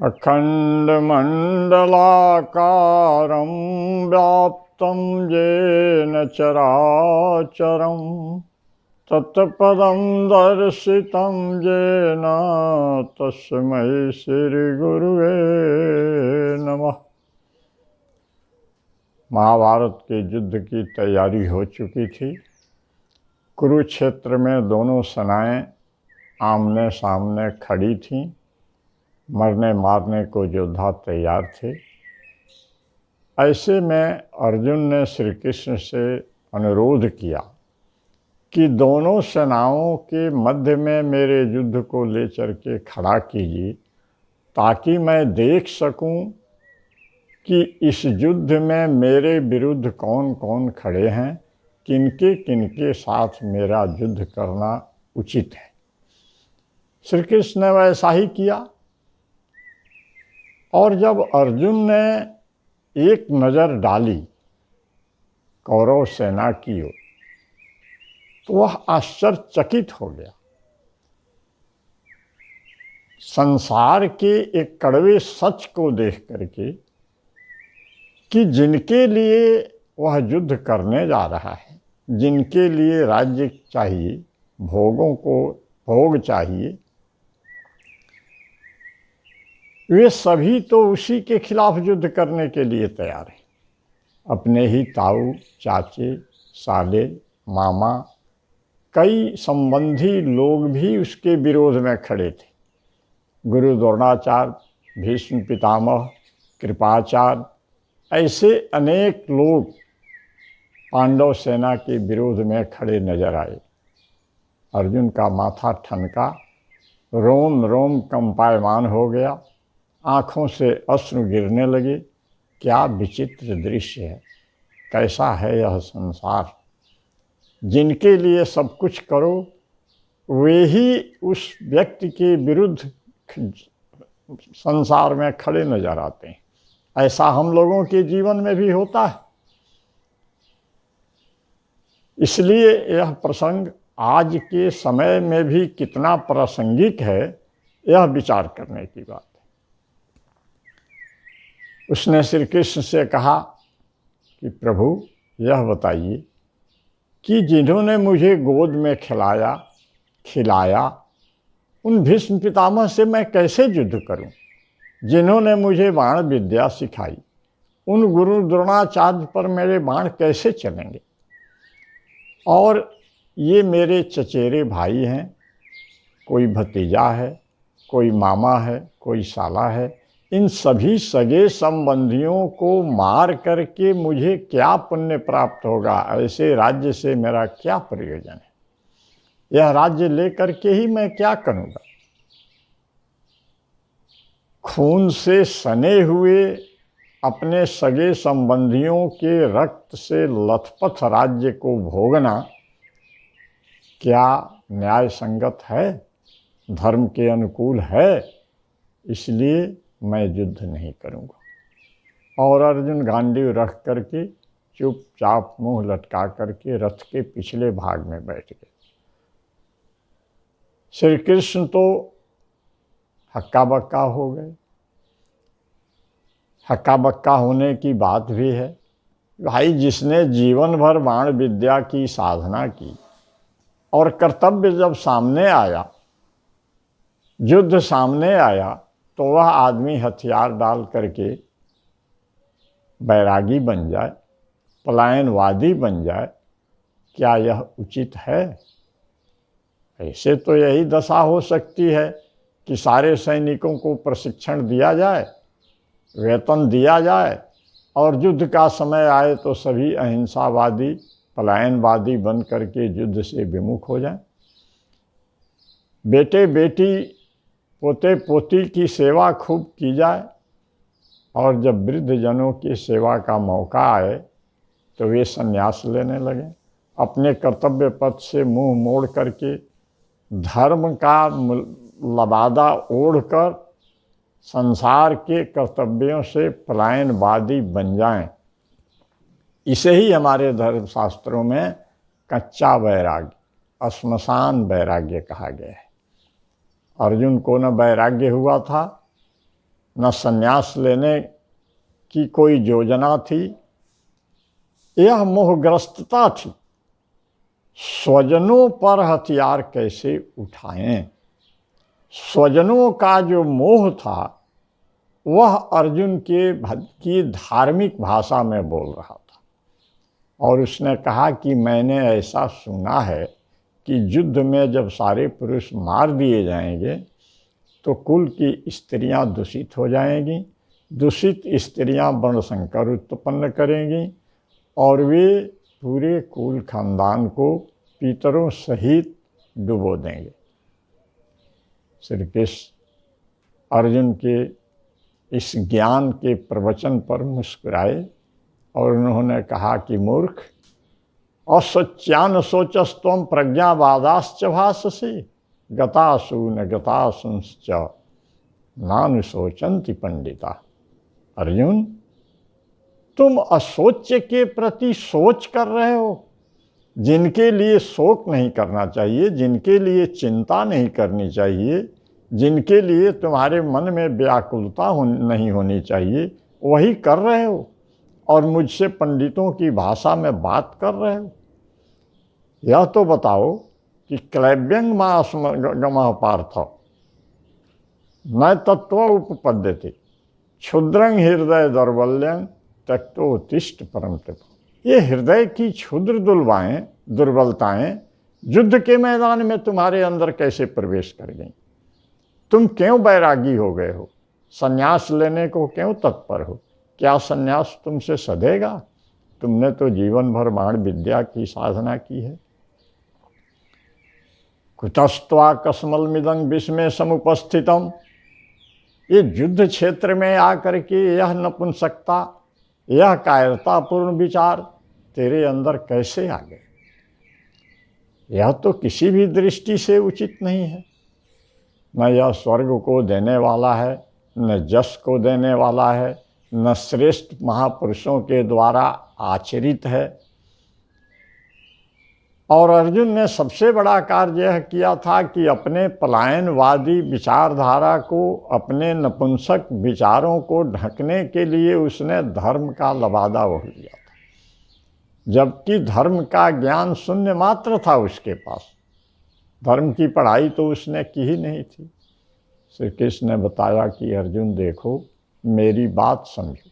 अखण्डमण्डलाकारं व्याप्तं येन चराचरं तत्पदं दर्शितं येन तस्मै श्रीगुरुवे नमः। महाभारत के युद्ध की तैयारी हो चुकी थी। कुरुक्षेत्र में दोनों सेनाएं आमने सामने खड़ी थीं। मरने मारने को योद्धा तैयार थे। ऐसे में अर्जुन ने श्री कृष्ण से अनुरोध किया कि दोनों सेनाओं के मध्य में मेरे युद्ध को ले चल के खड़ा कीजिए, ताकि मैं देख सकूं कि इस युद्ध में मेरे विरुद्ध कौन कौन खड़े हैं, किनके किनके साथ मेरा युद्ध करना उचित है। श्री कृष्ण ने वैसा ही किया। और जब अर्जुन ने एक नज़र डाली कौरव सेना की ओर, तो वह आश्चर्यचकित हो गया। संसार के एक कड़वे सच को देख करके कि जिनके लिए वह युद्ध करने जा रहा है, जिनके लिए राज्य चाहिए, भोगों को भोग चाहिए, वे सभी तो उसी के खिलाफ युद्ध करने के लिए तैयार हैं। अपने ही ताऊ, चाचे, साले, मामा, कई संबंधी लोग भी उसके विरोध में खड़े थे। गुरु द्रोणाचार्य, भीष्म पितामह, कृपाचार्य, ऐसे अनेक लोग पांडव सेना के विरोध में खड़े नजर आए। अर्जुन का माथा ठनका, रोम रोम कंपायमान हो गया, आँखों से अश्रु गिरने लगे। क्या विचित्र दृश्य है, कैसा है यह संसार। जिनके लिए सब कुछ करो, वे ही उस व्यक्ति के विरुद्ध संसार में खड़े नजर आते हैं। ऐसा हम लोगों के जीवन में भी होता है। इसलिए यह प्रसंग आज के समय में भी कितना प्रासंगिक है, यह विचार करने की बात है। उसने श्री कृष्ण से कहा कि प्रभु, यह बताइए कि जिन्होंने मुझे गोद में खिलाया, उन भीष्म पितामह से मैं कैसे युद्ध करूं? जिन्होंने मुझे बाण विद्या सिखाई, उन गुरु द्रोणाचार्य पर मेरे बाण कैसे चलेंगे? और ये मेरे चचेरे भाई हैं, कोई भतीजा है, कोई मामा है, कोई साला है। इन सभी सगे संबंधियों को मार करके मुझे क्या पुण्य प्राप्त होगा? ऐसे राज्य से मेरा क्या प्रयोजन है? यह राज्य लेकर के ही मैं क्या करूँगा? खून से सने हुए अपने सगे संबंधियों के रक्त से लथपथ राज्य को भोगना क्या न्याय संगत है, धर्म के अनुकूल है? इसलिए मैं युद्ध नहीं करूँगा। और अर्जुन गांडीव रख करके चुपचाप मुंह लटका करके रथ के पिछले भाग में बैठ गए। श्री कृष्ण तो हक्का बक्का हो गए। हक्का बक्का होने की बात भी है। भाई, जिसने जीवन भर बाण विद्या की साधना की और कर्तव्य जब सामने आया, युद्ध सामने आया, तो वह आदमी हथियार डाल करके बैरागी बन जाए, पलायनवादी बन जाए, क्या यह उचित है? ऐसे तो यही दशा हो सकती है कि सारे सैनिकों को प्रशिक्षण दिया जाए, वेतन दिया जाए, और युद्ध का समय आए तो सभी अहिंसावादी, पलायनवादी बन करके युद्ध से विमुख हो जाएं। बेटे बेटी, पोते पोती की सेवा खूब की जाए, और जब वृद्ध जनों की सेवा का मौका आए तो वे संन्यास लेने लगे। अपने कर्तव्य पथ से मुंह मोड़ करके धर्म का लबादा ओढ़कर संसार के कर्तव्यों से पलायनवादी बन जाएं। इसे ही हमारे धर्मशास्त्रों में कच्चा वैराग्य, श्मशान वैराग्य कहा गया है। अर्जुन को न वैराग्य हुआ था, न संन्यास लेने की कोई योजना थी। यह मोहग्रस्तता थी। स्वजनों पर हथियार कैसे उठाएं, स्वजनों का जो मोह था वह अर्जुन की धार्मिक भाषा में बोल रहा था। और उसने कहा कि मैंने ऐसा सुना है कि युद्ध में जब सारे पुरुष मार दिए जाएंगे तो कुल की स्त्रियां दूषित हो जाएंगी, दूषित स्त्रियां वर्णशंकर उत्पन्न करेंगी और वे पूरे कुल खानदान को पितरों सहित डुबो देंगे। श्री कृष्ण अर्जुन के इस ज्ञान के प्रवचन पर मुस्कुराए और उन्होंने कहा कि मूर्ख, असोच्यान सोचस्तम प्रज्ञावादाश्च भाषसे गतासु न गतासुंश्च नानुशोचन्ति पंडिता। अर्जुन, तुम असोच्य के प्रति सोच कर रहे हो, जिनके लिए शोक नहीं करना चाहिए, जिनके लिए चिंता नहीं करनी चाहिए, जिनके लिए तुम्हारे मन में व्याकुलता नहीं होनी चाहिए, वही कर रहे हो और मुझसे पंडितों की भाषा में बात कर रहे हो। यह तो बताओ कि क्लैब्यंग मास्मगमः पार्थ न तत्व उपपद्यते क्षुद्रं हृदय दौर्बल्यं त्यक्तोत्तिष्ठ परम तप। ये हृदय की क्षुद्र दुर्बलताएं युद्ध के मैदान में तुम्हारे अंदर कैसे प्रवेश कर गईं? तुम क्यों बैरागी हो गए हो? संन्यास लेने को क्यों तत्पर हो? क्या संन्यास तुमसे सधेगा? तुमने तो जीवन भर बाण विद्या की साधना की है। कुतस्त्वा कस्मलमिदं विस्मय समुपस्थितम। ये युद्ध क्षेत्र में आकर के यह नपुंसकता, यह कायरतापूर्ण विचार तेरे अंदर कैसे आ गए? यह तो किसी भी दृष्टि से उचित नहीं है। न यह स्वर्ग को देने वाला है, न जस को देने वाला है, न श्रेष्ठ महापुरुषों के द्वारा आचरित है। और अर्जुन ने सबसे बड़ा कार्य यह किया था कि अपने पलायनवादी विचारधारा को, अपने नपुंसक विचारों को ढकने के लिए उसने धर्म का लबादा ओढ़ लिया था, जबकि धर्म का ज्ञान शून्य मात्र था उसके पास। धर्म की पढ़ाई तो उसने की ही नहीं थी। श्री कृष्ण ने बताया कि अर्जुन देखो, मेरी बात समझो,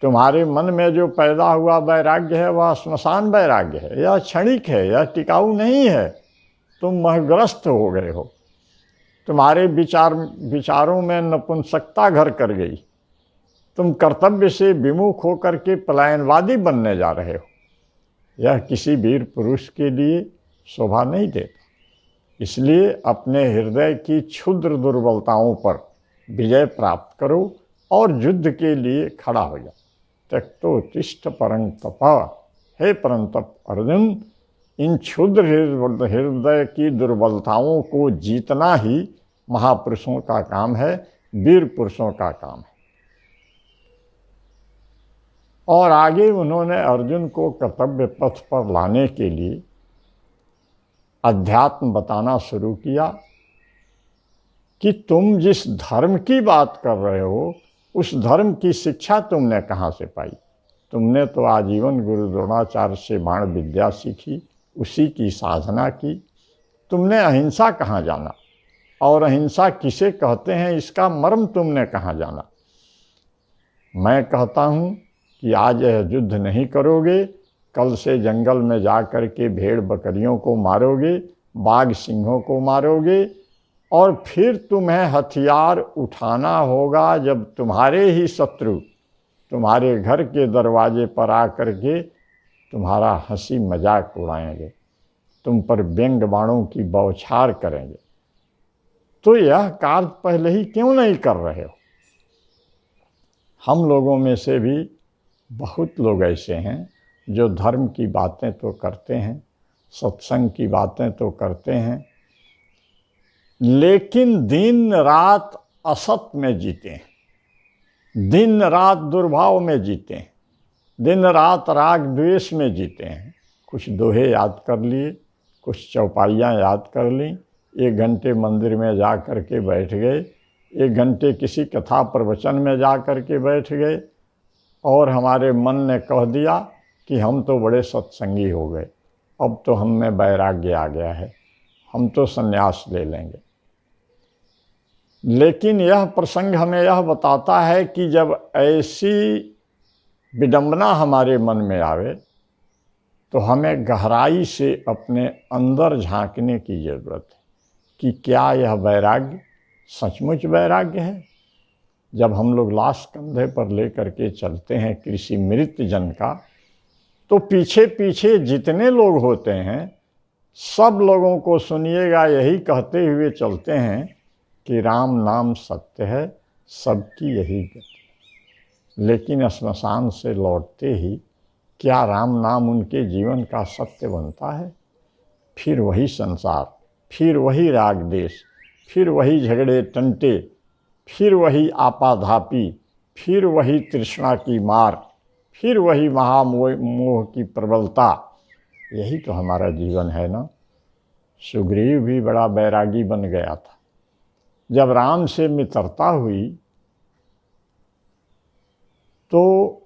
तुम्हारे मन में जो पैदा हुआ वैराग्य है वह श्मशान वैराग्य है, यह क्षणिक है, यह टिकाऊ नहीं है। तुम मोहग्रस्त हो गए हो, तुम्हारे विचारों में नपुंसकता घर कर गई, तुम कर्तव्य से विमुख होकर के पलायनवादी बनने जा रहे हो। यह किसी वीर पुरुष के लिए शोभा नहीं देता। इसलिए अपने हृदय की क्षुद्र दुर्बलताओं पर विजय प्राप्त करो और युद्ध के लिए खड़ा हो जाओ। त्यक्तोत्तिष्ठ परं तप। हे परंतप अर्जुन, इन क्षुद्र हृदय की दुर्बलताओं को जीतना ही महापुरुषों का काम है, वीर पुरुषों का काम है। और आगे उन्होंने अर्जुन को कर्तव्य पथ पर लाने के लिए अध्यात्म बताना शुरू किया कि तुम जिस धर्म की बात कर रहे हो उस धर्म की शिक्षा तुमने कहाँ से पाई? तुमने तो आजीवन गुरु द्रोणाचार्य से बाण विद्या सीखी, उसी की साधना की। तुमने अहिंसा कहाँ जाना और अहिंसा किसे कहते हैं इसका मर्म तुमने कहाँ जाना? मैं कहता हूँ कि आज यह युद्ध नहीं करोगे, कल से जंगल में जा कर के भेड़ बकरियों को मारोगे, बाघ सिंहों को मारोगे और फिर तुम्हें हथियार उठाना होगा जब तुम्हारे ही शत्रु तुम्हारे घर के दरवाजे पर आकर के तुम्हारा हंसी मजाक उड़ाएंगे, तुम पर व्यंग बाणों की बौछार करेंगे। तो यह कार्य पहले ही क्यों नहीं कर रहे हो? हम लोगों में से भी बहुत लोग ऐसे हैं जो धर्म की बातें तो करते हैं, सत्संग की बातें तो करते हैं, लेकिन दिन रात असत में जीते हैं, दिन रात दुर्भाव में जीते हैं, दिन रात राग द्वेष में जीते हैं। कुछ दोहे याद कर लिए, कुछ चौपाइयाँ याद कर लीं, 1 घंटे मंदिर में जा कर के बैठ गए 1 घंटे किसी कथा प्रवचन में जा कर के बैठ गए और हमारे मन ने कह दिया कि हम तो बड़े सत्संगी हो गए, अब तो हम में वैराग्य आ गया है, हम तो संन्यास ले लेंगे। लेकिन यह प्रसंग हमें यह बताता है कि जब ऐसी विडंबना हमारे मन में आवे तो हमें गहराई से अपने अंदर झांकने की ज़रूरत है कि क्या यह वैराग्य सचमुच वैराग्य है। जब हम लोग लाश कंधे पर लेकर के चलते हैं किसी मृत जन का, तो पीछे पीछे जितने लोग होते हैं सब लोगों को सुनिएगा यही कहते हुए चलते हैं कि राम नाम सत्य है, सबकी यही गति। लेकिन श्मशान से लौटते ही क्या राम नाम उनके जीवन का सत्य बनता है? फिर वही संसार, फिर वही राग देश, फिर वही झगड़े टंटे, फिर वही आपाधापी, फिर वही तृष्णा की मार, फिर वही महामोह की प्रबलता। यही तो हमारा जीवन है ना। सुग्रीव भी बड़ा बैरागी बन गया था। जब राम से मित्रता हुई तो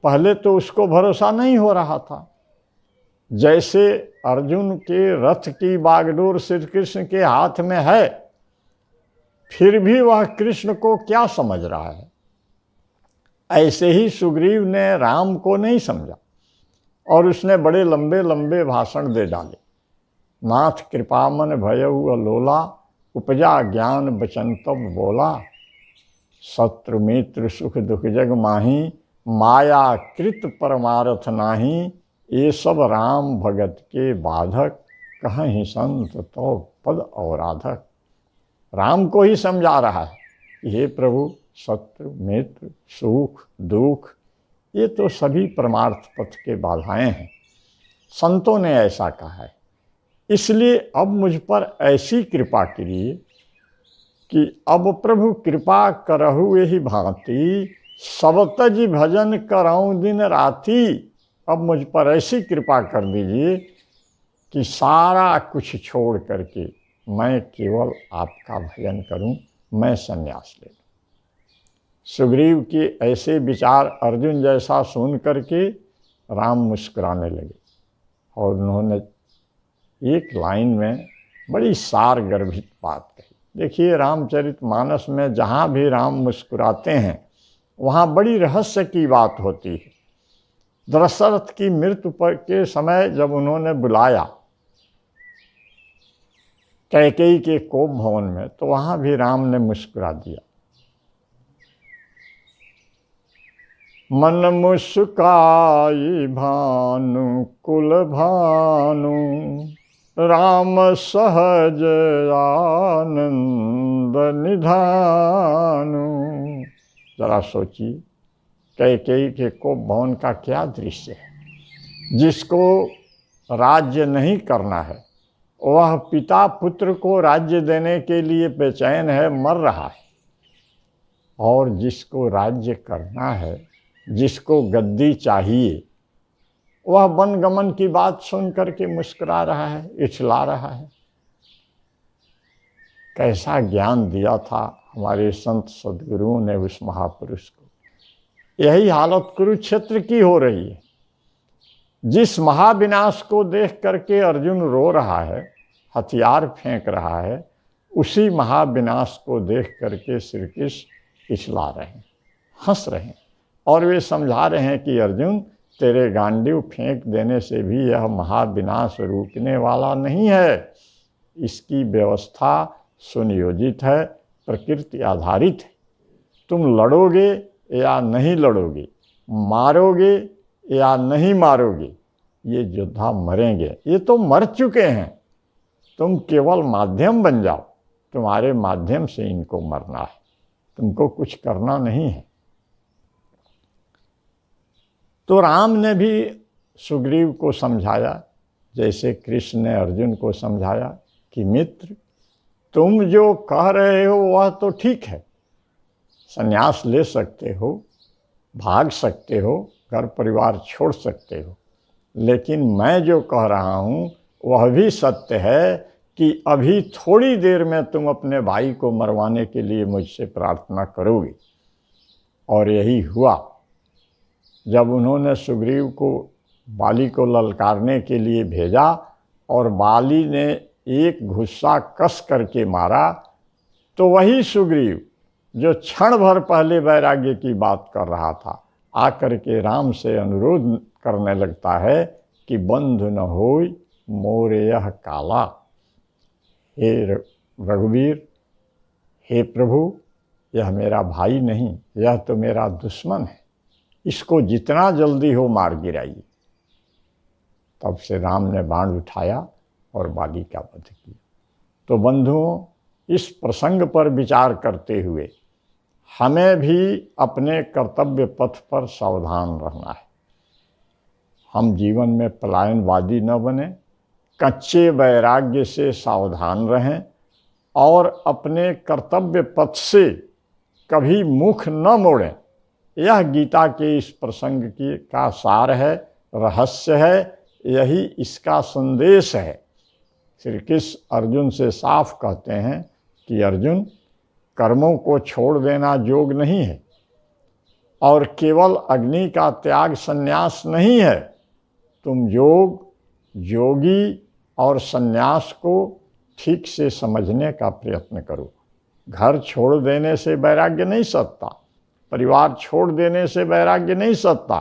पहले तो उसको भरोसा नहीं हो रहा था। जैसे अर्जुन के रथ की बागडोर श्री कृष्ण के हाथ में है, फिर भी वह कृष्ण को क्या समझ रहा है, ऐसे ही सुग्रीव ने राम को नहीं समझा और उसने बड़े लंबे लंबे भाषण दे डाले। नाथ कृपामन भयउ अलोला, उपजा ज्ञान बचन तब बोला। शत्रु मित्र सुख दुख जग माही, माया कृत परमारथ नाही। ये सब राम भगत के बाधक, कहीं संत तो पद औराधक। राम को ही समझा रहा है कि हे प्रभु, शत्रु मित्र सुख दुख ये तो सभी परमार्थ पथ के बाधाएं हैं। संतों ने ऐसा कहा है, इसलिए अब मुझ पर ऐसी कृपा करिए कि अब प्रभु कृपा करहु यही भांति, सब तज भजन कराऊं दिन राति। अब मुझ पर ऐसी कृपा कर दीजिए कि सारा कुछ छोड़ करके मैं केवल आपका भजन करूं, मैं संन्यास ले लूं। सुग्रीव के ऐसे विचार अर्जुन जैसा सुन करके राम मुस्कुराने लगे और उन्होंने एक लाइन में बड़ी सार गर्भित बात कही। देखिए, रामचरितमानस में जहाँ भी राम मुस्कुराते हैं वहाँ बड़ी रहस्य की बात होती है। दशरथ की मृत्यु पर के समय जब उन्होंने बुलाया कैकेयी के कोप भवन में, तो वहाँ भी राम ने मुस्कुरा दिया। मन मुस्काई भानु कुल भानु, राम सहज आनंद निधानु। जरा सोचिए, कैकेयी के कोप भवन का क्या दृश्य है। जिसको राज्य नहीं करना है वह पिता पुत्र को राज्य देने के लिए बेचैन है, मर रहा है, और जिसको राज्य करना है, जिसको गद्दी चाहिए, वह वनगमन की बात सुन करके मुस्कुरा रहा है, इछला रहा है। कैसा ज्ञान दिया था हमारे संत सद्गुरुओं ने उस महापुरुष को। यही हालत कुरुक्षेत्र की हो रही है। जिस महाविनाश को देख करके अर्जुन रो रहा है, हथियार फेंक रहा है, उसी महाविनाश को देख करके श्री कृष्ण इछला रहे हैं, हंस रहे हैं, और वे समझा रहे हैं कि अर्जुन, तेरे गांडीव फेंक देने से भी यह महाविनाश रुकने वाला नहीं है। इसकी व्यवस्था सुनियोजित है, प्रकृति आधारित है। तुम लड़ोगे या नहीं लड़ोगे, मारोगे या नहीं मारोगे, ये योद्धा मरेंगे। ये तो मर चुके हैं, तुम केवल माध्यम बन जाओ। तुम्हारे माध्यम से इनको मरना है, तुमको कुछ करना नहीं है। तो राम ने भी सुग्रीव को समझाया, जैसे कृष्ण ने अर्जुन को समझाया कि मित्र, तुम जो कह रहे हो वह तो ठीक है, संन्यास ले सकते हो, भाग सकते हो, घर परिवार छोड़ सकते हो, लेकिन मैं जो कह रहा हूँ वह भी सत्य है कि अभी थोड़ी देर में तुम अपने भाई को मरवाने के लिए मुझसे प्रार्थना करोगे। और यही हुआ। जब उन्होंने सुग्रीव को बाली को ललकारने के लिए भेजा और बाली ने एक घुस्सा कस करके मारा, तो वही सुग्रीव जो क्षण भर पहले वैराग्य की बात कर रहा था, आकर के राम से अनुरोध करने लगता है कि बंधु न होय मोरे यह काला। हे रघुवीर, हे प्रभु, यह मेरा भाई नहीं, यह तो मेरा दुश्मन है, इसको जितना जल्दी हो मार गिराइए। तब से राम ने बाण उठाया और बाली का वध किया। तो बंधुओं, इस प्रसंग पर विचार करते हुए हमें भी अपने कर्तव्य पथ पर सावधान रहना है। हम जीवन में पलायनवादी न बने, कच्चे वैराग्य से सावधान रहें और अपने कर्तव्य पथ से कभी मुख न मोड़ें। यह गीता के इस प्रसंग की का सार है, रहस्य है, यही इसका संदेश है। श्री कृष्ण अर्जुन से साफ कहते हैं कि अर्जुन, कर्मों को छोड़ देना योग नहीं है और केवल अग्नि का त्याग संन्यास नहीं है। तुम योग, योगी और संन्यास को ठीक से समझने का प्रयत्न करो। घर छोड़ देने से वैराग्य नहीं सधता, परिवार छोड़ देने से वैराग्य नहीं सधता,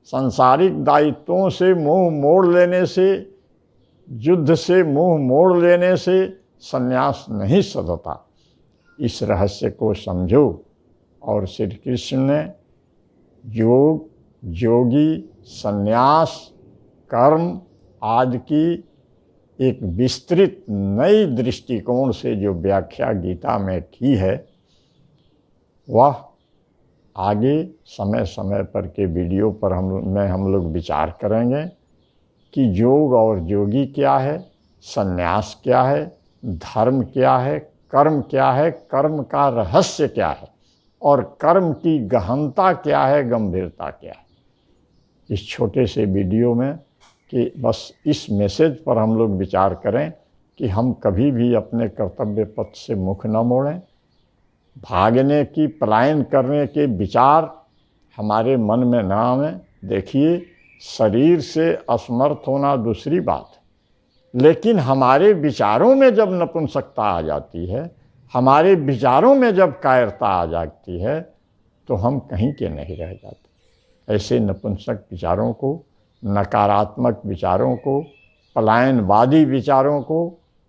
सांसारिक दायित्वों से मुंह मोड़ लेने से, युद्ध से मुंह मोड़ लेने से संन्यास नहीं सधता। इस रहस्य को समझो। और श्री कृष्ण ने योग, योगी, संन्यास, कर्म आदि की एक विस्तृत नई दृष्टिकोण से जो व्याख्या गीता में की है, वह आगे समय समय पर के वीडियो पर हम लोग विचार करेंगे कि योग और योगी क्या है, संन्यास क्या है, धर्म क्या है, कर्म क्या है, कर्म का रहस्य क्या है और कर्म की गहनता क्या है, गंभीरता क्या है। इस छोटे से वीडियो में कि बस इस मैसेज पर हम लोग विचार करें कि हम कभी भी अपने कर्तव्य पथ से मुख न मोड़ें। भागने की, पलायन करने के विचार हमारे मन में न आवें। देखिए, शरीर से असमर्थ होना दूसरी बात है, लेकिन हमारे विचारों में जब नपुंसकता आ जाती है, हमारे विचारों में जब कायरता आ जाती है, तो हम कहीं के नहीं रह जाते। ऐसे नपुंसक विचारों को, नकारात्मक विचारों को, पलायनवादी विचारों को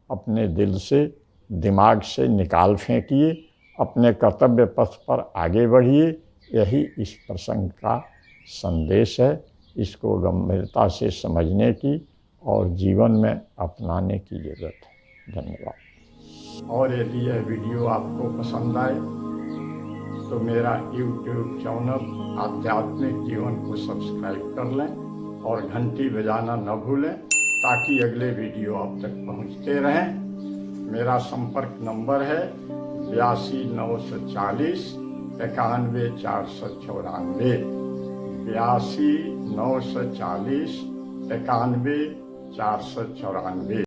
अपने दिल से, दिमाग से निकाल फेंकिए, अपने कर्तव्य पथ पर आगे बढ़िए। यही इस प्रसंग का संदेश है। इसको गंभीरता से समझने की और जीवन में अपनाने की जरूरत है। धन्यवाद। और यदि यह वीडियो आपको पसंद आए तो मेरा YouTube चैनल आध्यात्मिक जीवन को सब्सक्राइब कर लें और घंटी बजाना न भूलें, ताकि अगले वीडियो आप तक पहुंचते रहें। मेरा संपर्क नंबर है 82 940 91 494, 82 940 91 494।